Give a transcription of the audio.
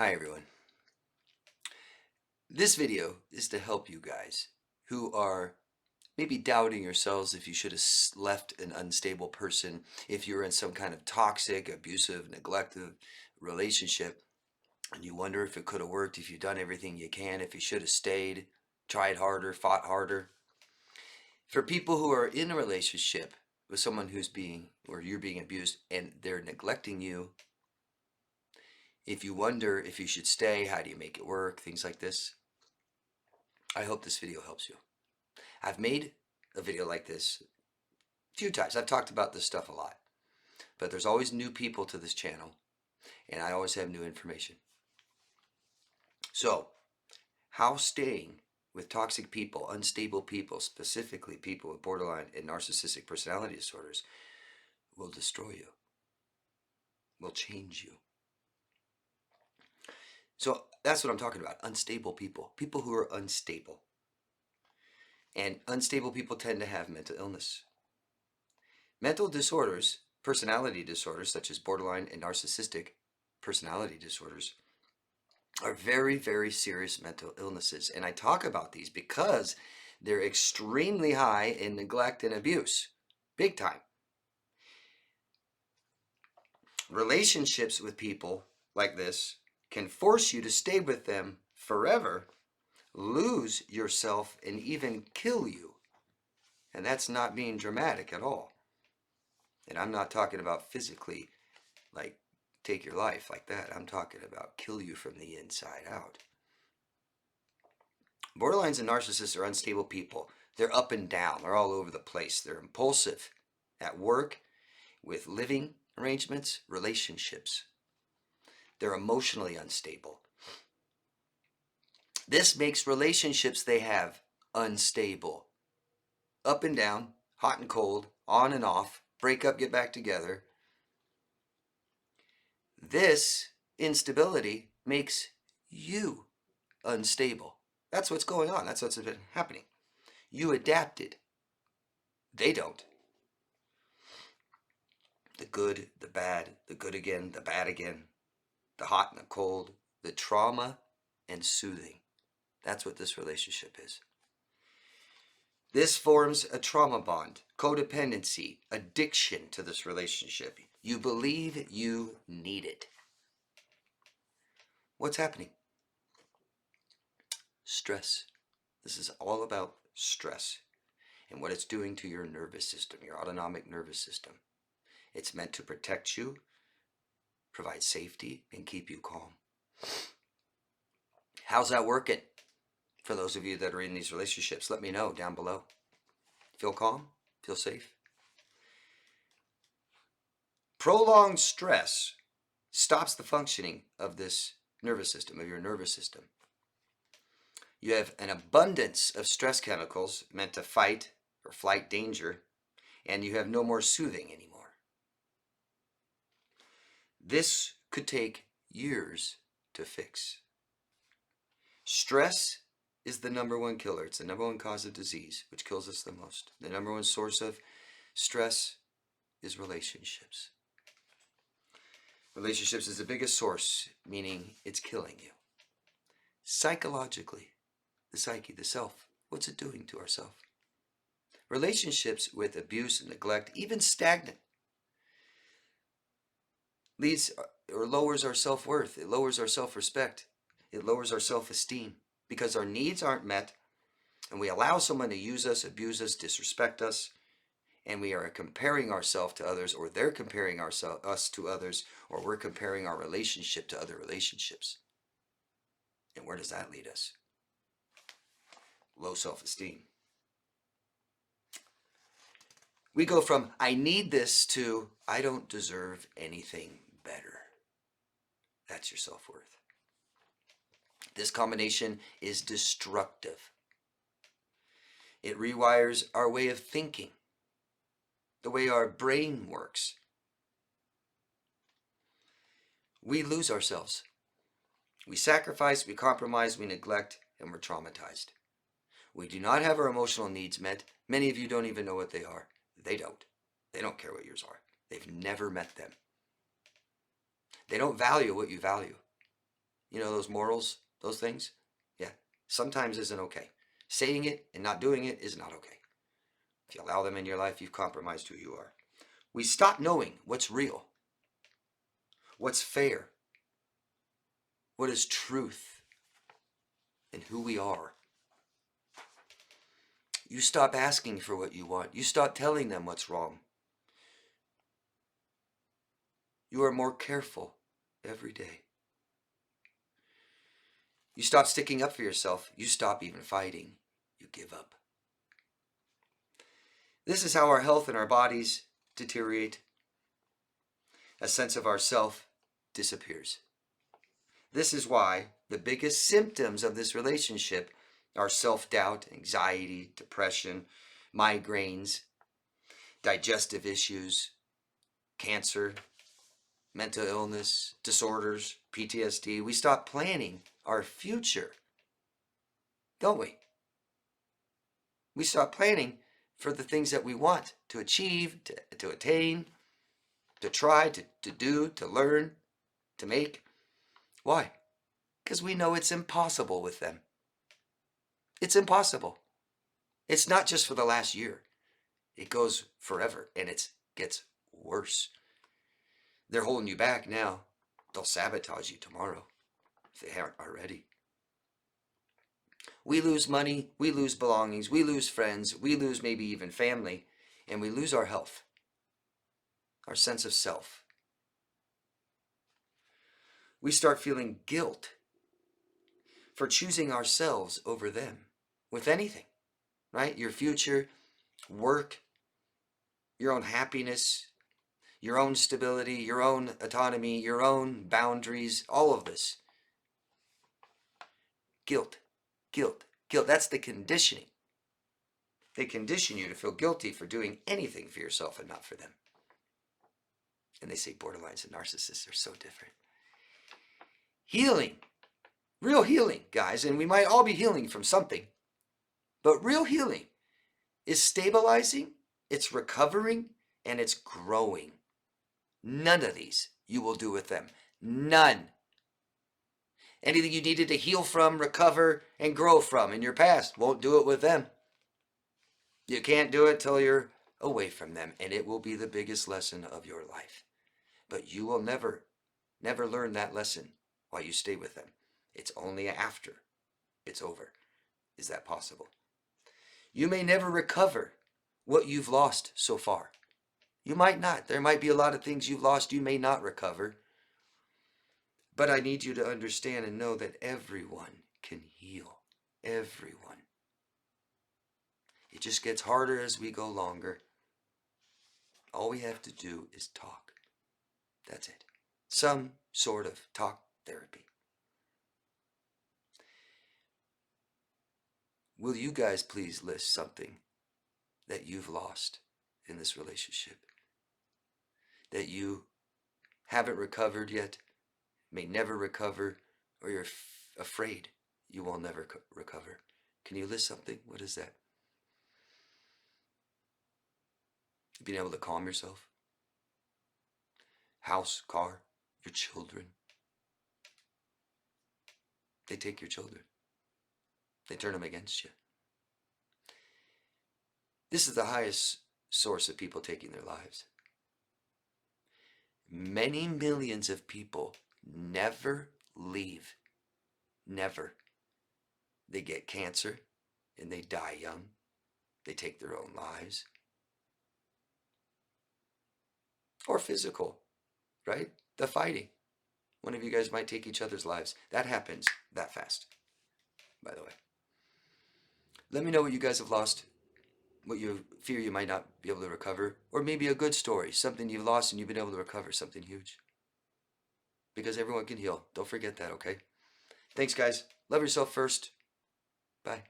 Hi everyone. This video is to help you guys who are maybe doubting yourselves if you should have left an unstable person, if you're in some kind of toxic, abusive, neglective relationship, and you wonder if it could have worked, if you've done everything you can, if you should have stayed, tried harder, fought harder. For people who are in a relationship with someone who's being, or you're being abused, and they're neglecting you, if you wonder if you should stay, how do you make it work, things like this, I hope this video helps you. I've made a video like this a few times. I've talked about this stuff a lot, but there's always new people to this channel, and I always have new information. So, how staying with toxic people, unstable people, specifically people with borderline and narcissistic personality disorders, will destroy you, will change you. So that's what I'm talking about, unstable people, people who are unstable. And unstable people tend to have mental illness. Mental disorders, personality disorders, such as borderline and narcissistic personality disorders, are very, very serious mental illnesses. And I talk about these because they're extremely high in neglect and abuse, big time. Relationships with people like this can force you to stay with them forever, lose yourself, and even kill you. And that's not being dramatic at all. And I'm not talking about physically, like take your life like that. I'm talking about kill you from the inside out. Borderlines and narcissists are unstable people. They're up and down. They're all over the place. They're impulsive at work, with living arrangements, relationships. They're emotionally unstable. This makes relationships they have unstable. Up and down, hot and cold, on and off, break up, get back together. This instability makes you unstable. That's what's going on. That's what's been happening. You adapted. They don't. The good, the bad, the good again, the bad again, the hot and the cold, the trauma and soothing. That's what this relationship is. This forms a trauma bond, codependency, addiction to this relationship. You believe you need it. What's happening? Stress. This is all about stress and what it's doing to your nervous system, your autonomic nervous system. It's meant to protect you, provide safety, and keep you calm. How's that working? For those of you that are in these relationships, let me know down below. Feel calm? Feel safe? Prolonged stress stops the functioning of this nervous system, of your nervous system. You have an abundance of stress chemicals meant to fight or flight danger, and you have no more soothing anymore. This could take years to fix. Stress is the number one killer. It's the number one cause of disease, which kills us the most. The number one source of stress is relationships. Relationships is the biggest source, meaning it's killing you. Psychologically, the psyche, the self, what's it doing to our self? Relationships with abuse and neglect, even stagnant, leads or lowers our self-worth. It lowers our self-respect. It lowers our self-esteem because our needs aren't met, and we allow someone to use us, abuse us, disrespect us, and we are comparing ourselves to others, or they're comparing us to others, or we're comparing our relationship to other relationships. And where does that lead us? Low self-esteem. We go from I need this to I don't deserve anything better. That's your self-worth. This combination is destructive. It rewires our way of thinking, the way our brain works. We lose ourselves. We sacrifice, we compromise, we neglect, and we're traumatized. We do not have our emotional needs met. Many of you don't even know what they are. They don't. They don't care what yours are. They've never met them. They don't value what you value. You know, those morals, those things. Yeah, sometimes isn't okay. Saying it and not doing it is not okay. If you allow them in your life, you've compromised who you are. We stop knowing what's real, what's fair, what is truth, and who we are. You stop asking for what you want. You stop telling them what's wrong. You are more careful every day. You stop sticking up for yourself. You stop even fighting. You give up. This is how our health and our bodies deteriorate. A sense of ourself disappears. This is why the biggest symptoms of this relationship are self-doubt, anxiety, depression, migraines, digestive issues, cancer, mental illness, disorders, PTSD. We stop planning our future, don't we? We stop planning for the things that we want to achieve, to attain, to try, to do, to learn, to make. Why? Because we know it's impossible with them. It's impossible. It's not just for the last year. It goes forever, and it gets worse. They're holding you back now. They'll sabotage you tomorrow if they aren't already. We lose money, we lose belongings, we lose friends, we lose maybe even family, and we lose our health, our sense of self. We start feeling guilt for choosing ourselves over them with anything, right? Your future, work, your own happiness, your own stability, your own autonomy, your own boundaries, all of this. Guilt, guilt, guilt. That's the conditioning. They condition you to feel guilty for doing anything for yourself and not for them. And they say borderlines and narcissists are so different. Healing, real healing, guys, and we might all be healing from something, but real healing is stabilizing, it's recovering, and it's growing. None of these you will do with them. None. Anything you needed to heal from, recover, and grow from in your past, won't do it with them. You can't do it till you're away from them, and it will be the biggest lesson of your life. But you will never learn that lesson while you stay with them. It's only after it's over. Is that possible? You may never recover what you've lost so far. You might not. There might be a lot of things you've lost you may not recover. But I need you to understand and know that everyone can heal. Everyone. It just gets harder as we go longer. All we have to do is talk. That's it. Some sort of talk therapy. Will you guys please list something that you've lost in this relationship? That you haven't recovered yet, may never recover, or you're afraid you will never recover. Can you list something? What is that? Being able to calm yourself. House, car, your children. They take your children. They turn them against you. This is the highest source of people taking their lives. Many millions of people never leave. Never. They get cancer and they die young. They take their own lives. Or physical, right? The fighting. One of you guys might take each other's lives. That happens that fast, by the way. Let me know what you guys have lost, what you fear you might not be able to recover, or maybe a good story, something you've lost and you've been able to recover, something huge. Because everyone can heal. Don't forget that, okay? Thanks, guys. Love yourself first. Bye.